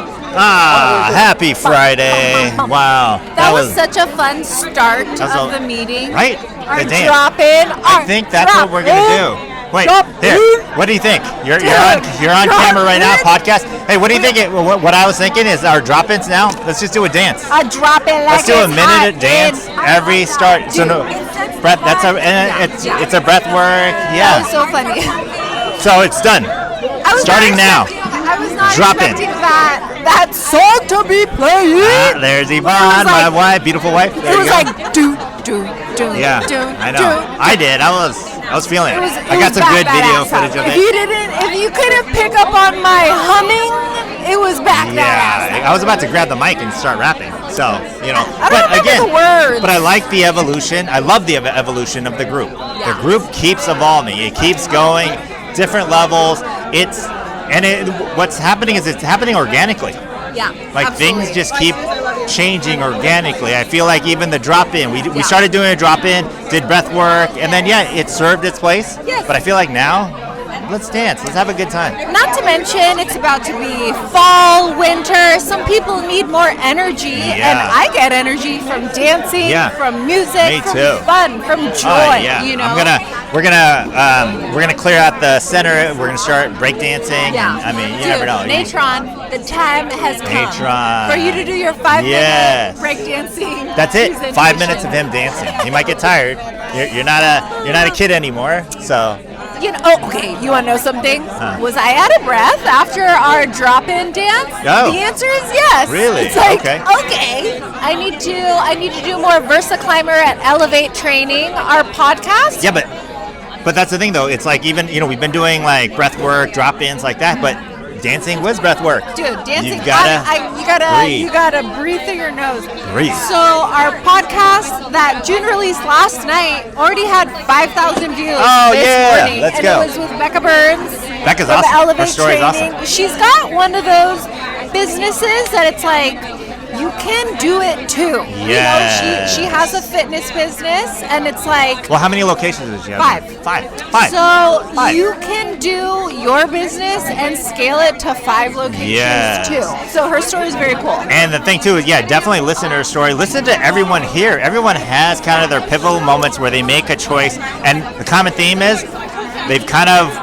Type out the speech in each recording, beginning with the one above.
Happy Friday. Wow. That was such a fun start of the meeting. Right? Our The dance. drop-in. I think that's what we're going to do. Wait, here. What do you think? You're on camera right now, podcast. Hey, what do you think? What I was thinking is our drop-ins now. Let's just do a dance. A drop-in like Let's do a minute dance every start. So no, breath. It's a breath work. That was Yeah. so funny. So it's done. Starting now. I was not Drop in. expecting that song to be playing. There's Yvonne, my wife, beautiful wife. There It was you go. like do. Yeah, I know. I did. I was feeling it. I got some good video footage of it. If you couldn't pick up on my humming, it was back that ass. I was about to grab the mic and start rapping. So, I don't remember the words. But I like the evolution. I love the evolution of the group. Yeah. The group keeps evolving. It keeps going, different levels. What's happening is it's happening organically. Yeah, Like absolutely. things just keep changing organically. I feel like even the drop-in, we started doing a drop-in, did breath work, and then it served its place. Yes. But I feel like now, let's dance. Let's have a good time. Not to mention, it's about to be fall, winter. Some people need more energy, and I get energy from dancing, from music, Me from too. fun, from joy. We're gonna clear out the center. We're gonna start breakdancing. Yeah. And, you never know. Natron, the time has come Natron. for you to do your 5-minute breakdancing. That's it. 5 presentation. minutes of him dancing. He might get tired. You're not a kid anymore. So. Okay, you want to know something? Was I out of breath after our drop-in dance? No. The answer is yes. Really? It's like, Okay. I need to do more Versa Climber at Elevate training, our podcast. Yeah, but that's the thing though. It's like even we've been doing like breath work, drop-ins like that, but dancing was breath work. Dude, dancing. You gotta you gotta breathe through your nose. Breathe. So our podcast that June released last night already had 5,000 views. Oh, this yeah. morning, Let's and go. it was with Becca Burns. Becca's from awesome. Elevate Her story's Training. awesome. She's got one of those businesses that it's like you can do it too. Yes. She has a fitness business, and it's like. Well, how many locations does she have? 5. 5. So 5. you can do your business and scale it to 5 locations Yes. too. So her story is very cool. And the thing too is, definitely listen to her story. Listen to everyone here. Everyone has kind of their pivotal moments where they make a choice, and the common theme is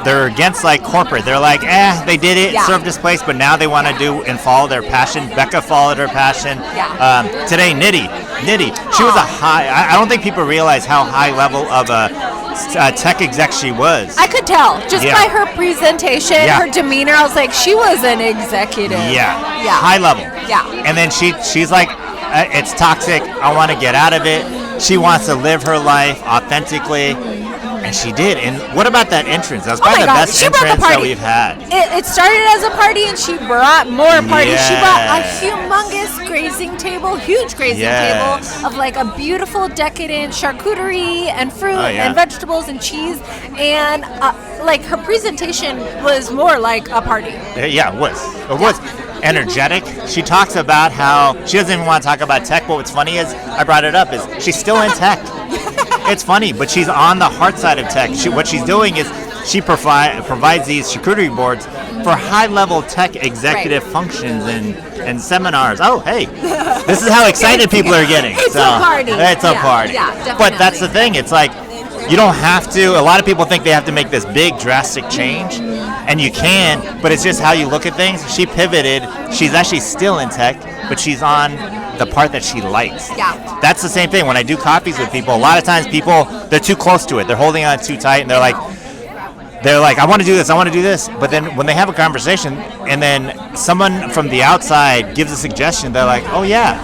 they're against like corporate. They're like, they did it, served this place, but now they want to do and follow their passion. Becca followed her passion. Yeah. Today, Nitty, she was I don't think people realize how high level of a tech exec she was. I could tell just by her presentation, her demeanor. I was like, she was an executive. Yeah. High level. Yeah. And then she's like, it's toxic. I want to get out of it. She wants to live her life authentically. And she did. And what about that entrance? That was probably the best entrance that we've had. It started as a party, and she brought more parties. Yes. She brought a humongous grazing table, huge grazing table of like a beautiful decadent charcuterie and fruit and vegetables and cheese. And like her presentation was more like a party. Yeah, it was. It was energetic. She talks about how she doesn't even want to talk about tech, but what's funny is, I brought it up, is she's still in tech. It's funny, but she's on the hard side of tech. What she's doing is she provides these charcuterie boards for high-level tech executive functions and seminars. Oh, hey, this is how excited people are getting. It's a party. It's a party. Yeah, definitely. But that's the thing. It's like, you don't have to. A lot of people think they have to make this big, drastic change, and you can, but it's just how you look at things. She pivoted. She's actually still in tech, but she's on the part that she likes. Yeah. That's the same thing. When I do coffees with people, a lot of times they're too close to it. They're holding on too tight, and they're like, I want to do this, I want to do this. But then when they have a conversation, and then someone from the outside gives a suggestion, they're like, oh yeah,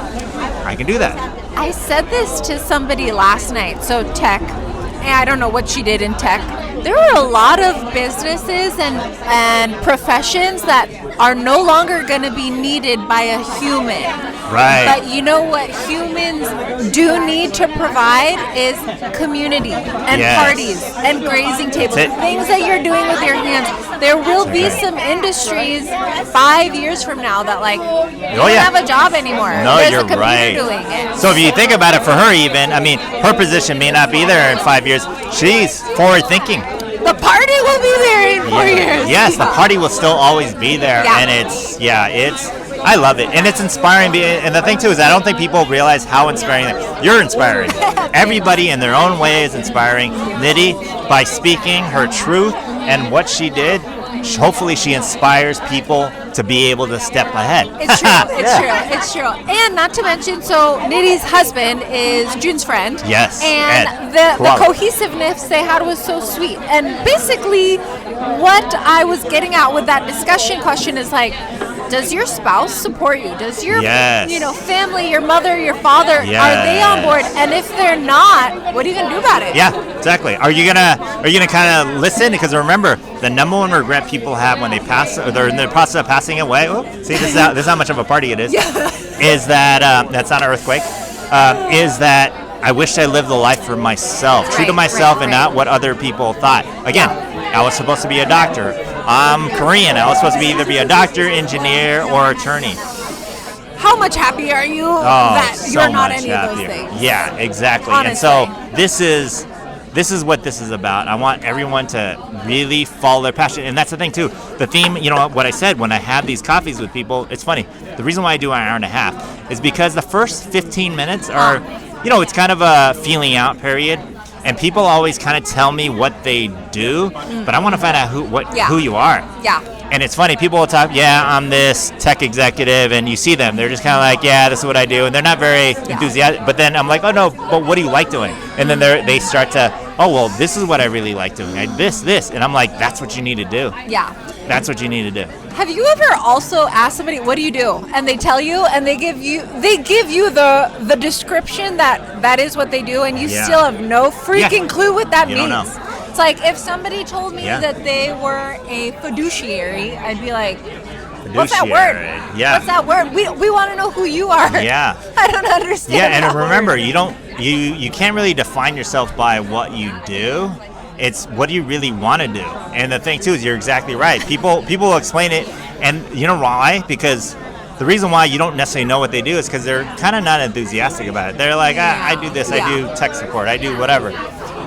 I can do that. I said this to somebody last night. So tech, and I don't know what she did in tech. There are a lot of businesses and professions that are no longer going to be needed by a human. Right. But you know what humans do need to provide is community and parties and grazing tables, things that you're doing with your hands. There will be some industries 5 years from now that you don't have a job anymore. No, There's you're a computer right. doing it. So if you think about it, for her even, her position may not be there in 5 years. She's forward thinking. The party will be there in 4 years. Yes, the party will still always be there, Yeah. and it's I love it, and it's inspiring. And the thing too is, I don't think people realize how inspiring you're inspiring. Everybody in their own way is inspiring. Nidhi, by speaking her truth and what she did, hopefully she inspires people to be able to step ahead. It's true. It's true. And not to mention, so Nidhi's husband is June's friend. Yes. And the cohesiveness they had was so sweet. And basically, what I was getting at with that discussion question is like, does your spouse support you? Does your family, your mother, your father, are they on board? And if they're not, what are you gonna do about it? Yeah, exactly. Are you gonna kind of listen? Because remember, the number one regret people have when they pass, or they're in the process of passing away. Oh, see, this is how much of a party it is. Is that that's not an earthquake? Is that I wish I lived the life for myself, true to myself, and not what other people thought. Again, I was supposed to be a doctor. I'm Korean. I was supposed to either be a doctor, engineer, or attorney. How much happier are you that you're not any of those things? Yeah, exactly. Honestly. And so this is what this is about. I want everyone to really follow their passion. And that's the thing too. The theme, what I said when I have these coffees with people, it's funny. The reason why I do an hour and a half is because the first 15 minutes are, it's kind of a feeling out period. And people always kind of tell me what they do, but I want to find out who you are. Yeah. And it's funny, people will talk, I'm this tech executive, and you see them, they're just kind of like, this is what I do, and they're not very enthusiastic. But then I'm like, oh no, but what do you like doing? And then they start to, this is what I really like doing. This, and I'm like, that's what you need to do. Yeah. That's what you need to do. Have you ever also asked somebody, what do you do? And they tell you, and they give you the description that is what they do, and you still have no freaking clue what that means. Don't know. It's like if somebody told me that they were a fiduciary, I'd be like, what's that word? Yeah. What's that word? We want to know who you are. Yeah. I don't understand. Yeah, and remember, word. you can't really define yourself by what you do. It's what do you really want to do? And the thing too is you're exactly right. People will explain it, and you know why? Because the reason why you don't necessarily know what they do is because they're kind of not enthusiastic about it. They're like, I do this, I do tech support, I do whatever.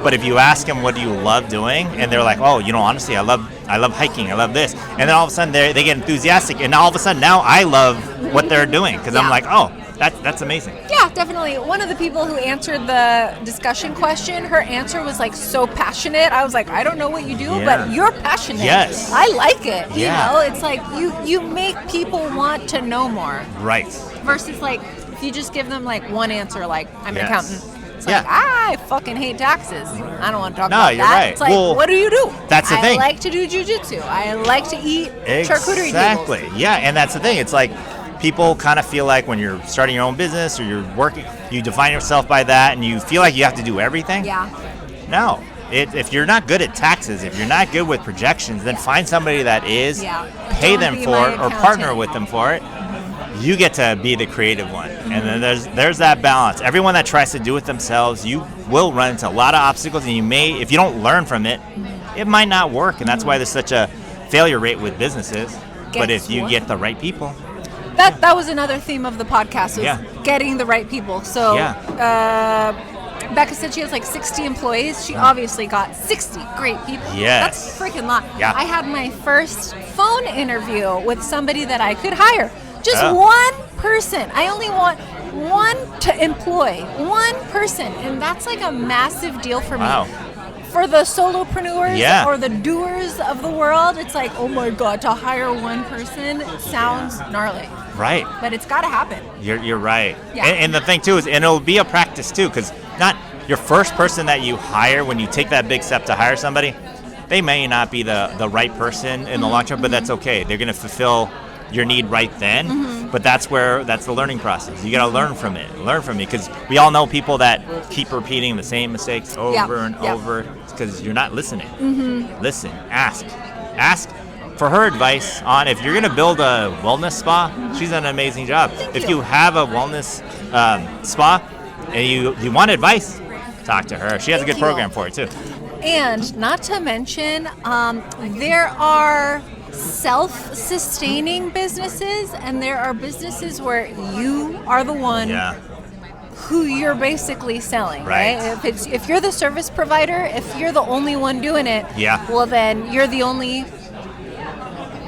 But if you ask them, what do you love doing? And they're like, honestly, I love hiking, I love this. And then all of a sudden they get enthusiastic, and all of a sudden now I love what they're doing because I'm like, that's amazing. Yeah, definitely. One of the people who answered the discussion question, her answer was like so passionate. I was like, I don't know what you do, but you're passionate. Yes. I like it. Yeah. It's like you make people want to know more. Right. Versus like if you just give them like one answer, like I'm an accountant. It's like, I fucking hate taxes. I don't want to talk about that. No, you're right. It's like, what do you do? That's the thing. I like to do jujitsu. I like to eat charcuterie Exactly. tables. Yeah, and that's the thing. It's like people kind of feel like when you're starting your own business or you're working, you define yourself by that, and you feel like you have to do everything. Yeah. No. If you're not good at taxes, if you're not good with projections, then find somebody that is, pay them for it, or partner with them for it. You get to be the creative one. And then there's that balance. Everyone that tries to do it themselves, you will run into a lot of obstacles, and you may, if you don't learn from it, it might not work. And that's why there's such a failure rate with businesses. But if you get the right people. That was another theme of the podcast, was getting the right people. So Becca said she has like 60 employees. She obviously got 60 great people. Yes. That's a freaking lot. Yeah. I had my first phone interview with somebody that I could hire. Just one person. I only want one to employ. One person. And that's like a massive deal for me. Wow. For the solopreneurs or the doers of the world, it's like, oh my God, to hire one person sounds gnarly. Right. But it's got to happen. You're right. Yeah. And the thing too is, and it'll be a practice too, because not your first person that you hire, when you take that big step to hire somebody, they may not be the right person in the long term, but that's okay. They're going to fulfill your need right then, but that's the learning process. You got to learn from it, because we all know people that keep repeating the same mistakes over and over. It's because you're not listening. Listen, ask for her advice on if you're going to build a wellness spa. She's done an amazing job. If you have a wellness spa and you want advice, talk to her. She has a good program for it too. And not to mention, there are self-sustaining businesses, and there are businesses where you are the one who you're basically selling, right? If you're the service provider, if you're the only one doing it, well then you're the only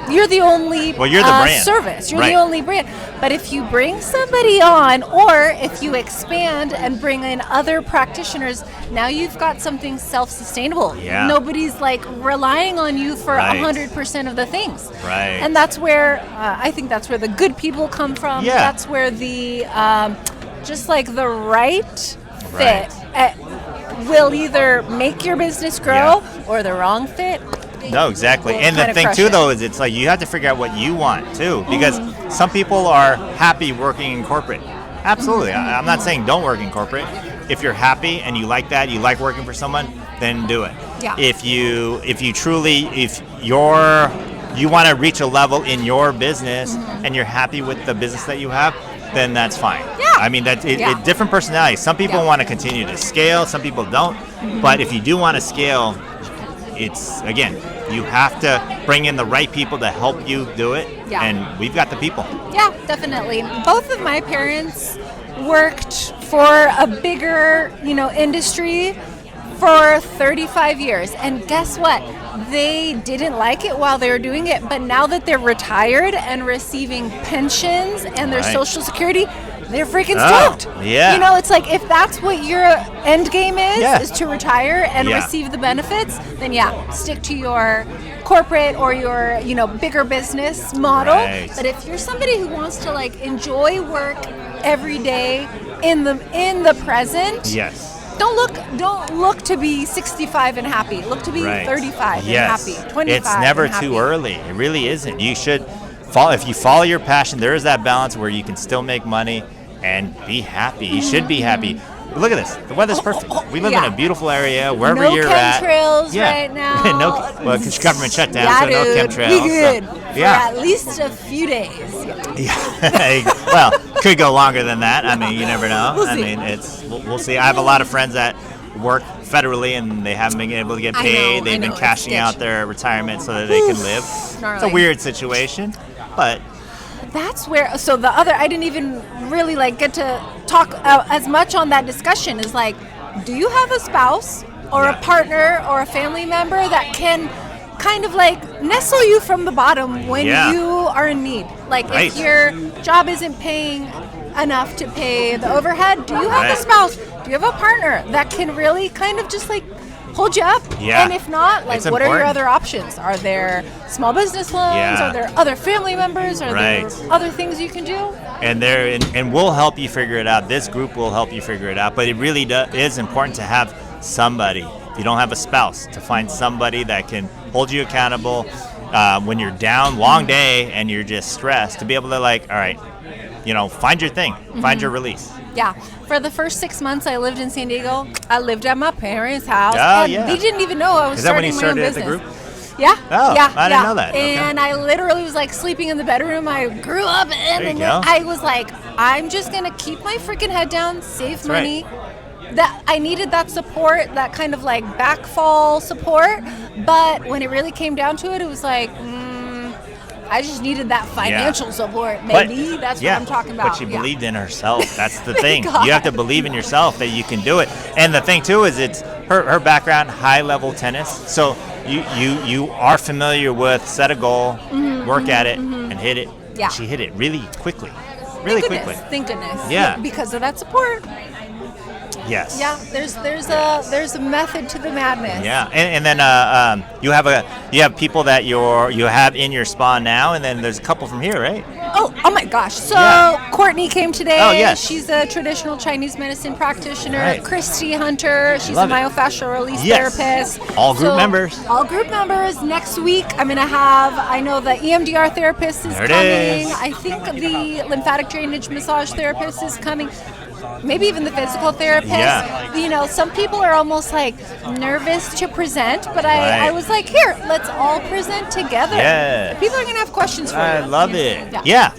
you're the only Well, you're the brand. service. You're Right. the only brand. But if you bring somebody on, or if you expand and bring in other practitioners, now you've got something self-sustainable. Yeah. Nobody's like relying on you for Right. 100% of the things. Right. And that's where I think that's where the good people come from. Yeah. That's where the just like the right Right. fit will either make your business grow or the wrong fit. No, exactly. Will And the kinda thing crush too, it. though, is it's like you have to figure out what you want too, because some people are happy working in corporate. Absolutely. I'm not saying don't work in corporate. If you're happy and you like that, you like working for someone, then do it. Yeah. If you truly, if you want to reach a level in your business and you're happy with the business that you have, then that's fine. Yeah. I mean, Yeah. different personalities. Some people Yeah. want to continue to scale, some people don't. But if you do want to scale, it's, again, you have to bring in the right people to help you do it. Yeah. And we've got the people. Yeah, definitely. Both of my parents worked for a bigger, industry for 35 years. And guess what? They didn't like it while they were doing it, but now that they're retired and receiving pensions and their Right. Social Security, they're freaking Oh, stoked. yeah. It's like if that's what your end game is, Yeah. is to retire and Yeah. receive the benefits, then yeah, stick to your corporate or your, bigger business model. Right. But if you're somebody who wants to like enjoy work every day in the present, Yes. don't look to be 65 and happy. Look to be Right. 35 Yes. and happy. 25. It's never and happy. too early. It really isn't. You should if you follow your passion, there is that balance where you can still make money and be happy. You should be happy. Look at this. The weather's perfect. We live in Yeah. a beautiful area, wherever No you're at. chemtrails right now. Well, because government shutdown, Yeah, so no dude, chemtrails. be good So, yeah. for at least a few days. Yeah. Well, could go longer than that. I mean, you never know. We'll I see. mean, we'll see. I have a lot of friends that work federally and they haven't been able to get I paid. know, They've been it's cashing sketch. out their retirement so that they can live. It's a Gnarly. weird situation, but That's where. So the other, I didn't even really like get to talk as much on that discussion. Is like, do you have a spouse or Yeah. a partner or a family member that can kind of like nestle you from the bottom when Yeah. you are in need? Like Right. if your job isn't paying enough to pay the overhead, do you have Right. a spouse? Do you have a partner that can really kind of just like hold you up? Yeah. And if not, like It's what are your important. other options? Are there small business loans? Yeah. Are there other family members? Are Right. there other things you can do? and we'll help you figure it out. This group will help you figure it out. But it really is important to have somebody. If you don't have a spouse, to find somebody that can hold you accountable when you're down, long day, and you're just stressed. To be able to all right, find your thing, find your release. Yeah. For the first 6 months I lived in San Diego, I lived at my parents' house. Oh, and yeah. they didn't even know I was Is that when starting you my own started at the business. group? Yeah. Oh, yeah, I didn't know that. Okay. And I literally was like sleeping in the bedroom I grew up in. There you And go. I was like, I'm just going to keep my freaking head down, save That's money. That I needed that support, that kind of like backfall support. But when it really came down to it, it was like, I just needed that financial support, maybe. That's what I'm talking about. But she Yeah. believed in herself. That's the Thank thing. God. You have to believe in yourself that you can do it. And the thing too is it's her background, high level tennis. So you are familiar with set a goal, work at it, and hit it. Yeah. She hit it really quickly. Really Thank quickly. goodness. Thank goodness. Yeah. Because of that support. Yes. Yeah, there's a method to the madness. Yeah, and then you have people that you have in your spa now, and then there's a couple from here, right? Oh my gosh. So Yeah. Courtney came today. Oh, yes. She's a traditional Chinese medicine practitioner. Right. Christy Hunter. She's a Love it. myofascial release Yes. therapist. All group members. All group members. Next week I'm gonna have, I know the EMDR therapist is There it coming. is. I think the lymphatic drainage massage therapist is coming. Maybe even the physical therapist. Yeah. Some people are almost like nervous to present, but I Right. was like, here, let's all present together. Yes. People are going to have questions for I you. love it. Yeah.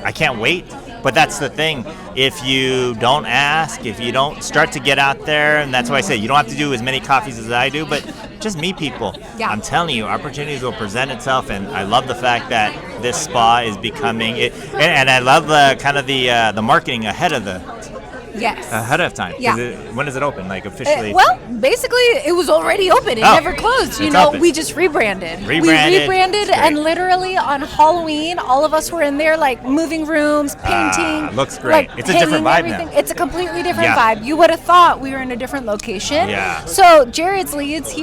I can't wait. But that's the thing. If you don't ask, if you don't start to get out there, and that's why I say you don't have to do as many coffees as I do, but just meet people. Yeah. I'm telling you, opportunities will present itself, and I love the fact that this spa is becoming it, and I love the kind of the marketing ahead of the Yes. Ahead of time. Yeah. When does it open? Like officially? Well, basically, it was already open. It never closed. You It's know, open. we just rebranded. We Rebranded. rebranded, It's great. and literally on Halloween, all of us were in there, like moving rooms, painting. Looks great. Like, It's a different hanging vibe now. everything. It's a completely different Yeah. vibe. You would have thought we were in a different location. Yeah. So Jared's leads.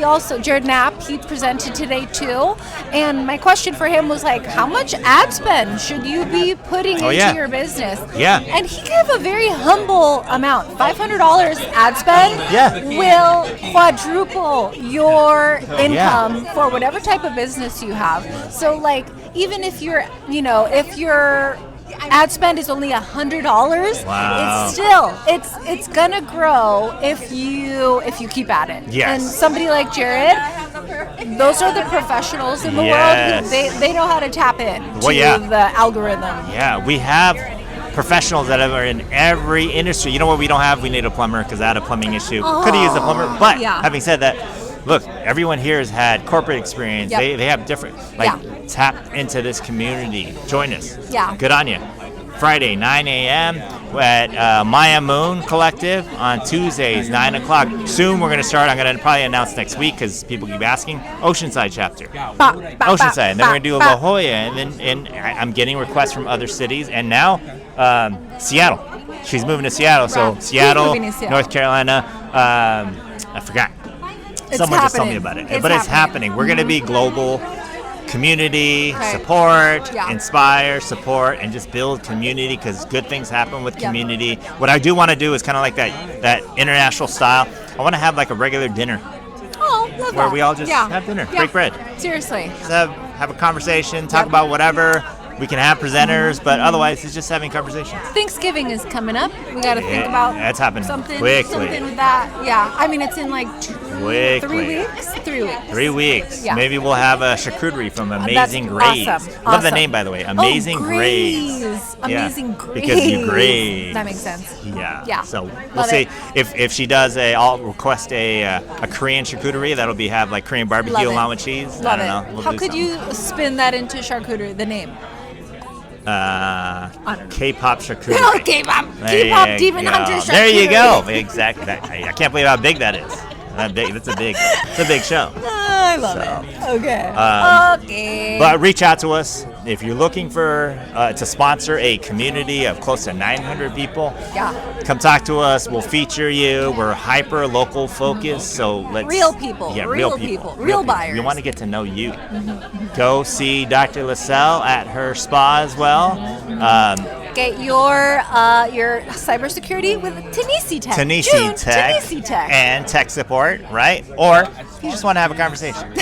Jared Knapp. He presented today too. And my question for him was like, how much ad spend should you be putting into yeah. your business? Yeah. And he gave a very humble amount, $500 ad spend. Yeah. Will quadruple your income for whatever type of business you have. So like even if you're, if your ad spend is only $100, Wow. it's still it's gonna grow if you keep at it. Yes. And somebody like Jared, those are the professionals in the world who they know how to tap in to the algorithm. Yeah, we have professionals that are in every industry. You know what we don't have? We need a plumber because I had a plumbing issue. Could have used a plumber. But having said that, look, everyone here has had corporate experience. Yep. They have different, tap into this community. Join us. Yeah. Good on you. Friday, 9 a.m. at Maya Moon Collective. On Tuesdays, 9 o'clock. Soon we're going to start, I'm going to probably announce next week because people keep asking, Oceanside chapter. Oceanside. And then we're going to do La Jolla. And I'm getting requests from other cities. And now Seattle. She's moving to Seattle. So Seattle, North Carolina. I forgot. Someone just told me about it. But it's happening. We're going to be global. Community, support, inspire, support, and just build community because good things happen with community. What I do want to do is kind of like that international style. I want to have like a regular dinner. Oh, love where that. we all just have dinner, break bread. Seriously. Just have a conversation, talk about whatever. We can have presenters, but otherwise it's just having conversations. Thanksgiving is coming up. We got to think about that's happening something quickly. with that. Yeah, I mean it's in like 3 weeks. 3 weeks. 3 weeks. Yeah. Maybe we'll have a charcuterie from Amazing Graze. Awesome. Love the name, by the way. Amazing Graze. Amazing Graze. Because you graze. That makes sense. Yeah. So we'll Love see it. if she does I'll request a Korean charcuterie that'll have like Korean barbecue Love it. along with cheese. Love I don't it. know. We'll How do could something. you spin that into charcuterie? The name. K-pop charcuterie. K-pop There you Demon go. Hunter charcuterie. There you go. Exactly. I can't believe how big that is. It's a big show. I love it. Okay. Okay. But reach out to us if you're looking for to sponsor a community of close to 900 people. Come talk to us. We'll feature you. We're hyper local focused, so let's real people. Yeah, real people. Real buyers. We want to get to know you. Go see Dr. LaSalle at her spa as well. Get your cybersecurity with Tenisi Tech. June, Tenisi Tech. And tech support, right? Or you just want to have a conversation.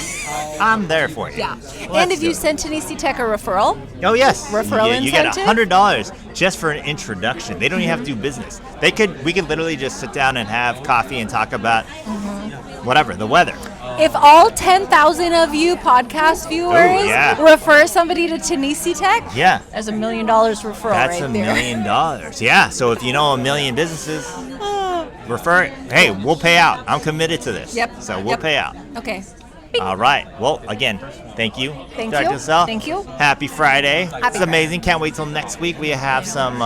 I'm there for you. Yeah. Let's And if do you it. send Tenisi Tech a referral, Oh yes, Referral you get incentive? $100 just for an introduction. They don't even have to do business. We could literally just sit down and have coffee and talk about whatever, the weather. if all 10,000 of you podcast viewers refer somebody to Tenisi Tech, there's $1 million referral That's right $1 there. million. Yeah. So if you know 1 million businesses, refer it. Hey, we'll pay out. I'm committed to this. Yep. So we'll pay out. Okay. All right. Well, again, thank you. Thank Dr. you. LaSalle. Thank you. Happy Friday. It's Friday. amazing. Can't wait till next week. We have some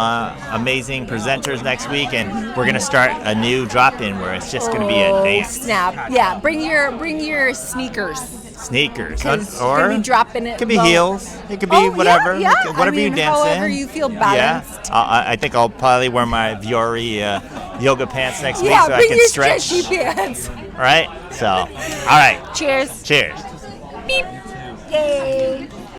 amazing presenters next week, and we're going to start a new drop-in where it's just going to be a dance. Snap. Yeah, bring your sneakers. Sneakers. 'Cause Or you're gonna be dropping it it could be low. heels. It could be whatever. Yeah. Whatever you dance however in. you feel balanced. Yeah. I think I'll probably wear my Viore yoga pants next week so I bring can your stretch. stretchy pants. Right? So, all right. Cheers. Cheers. Beep. Yay.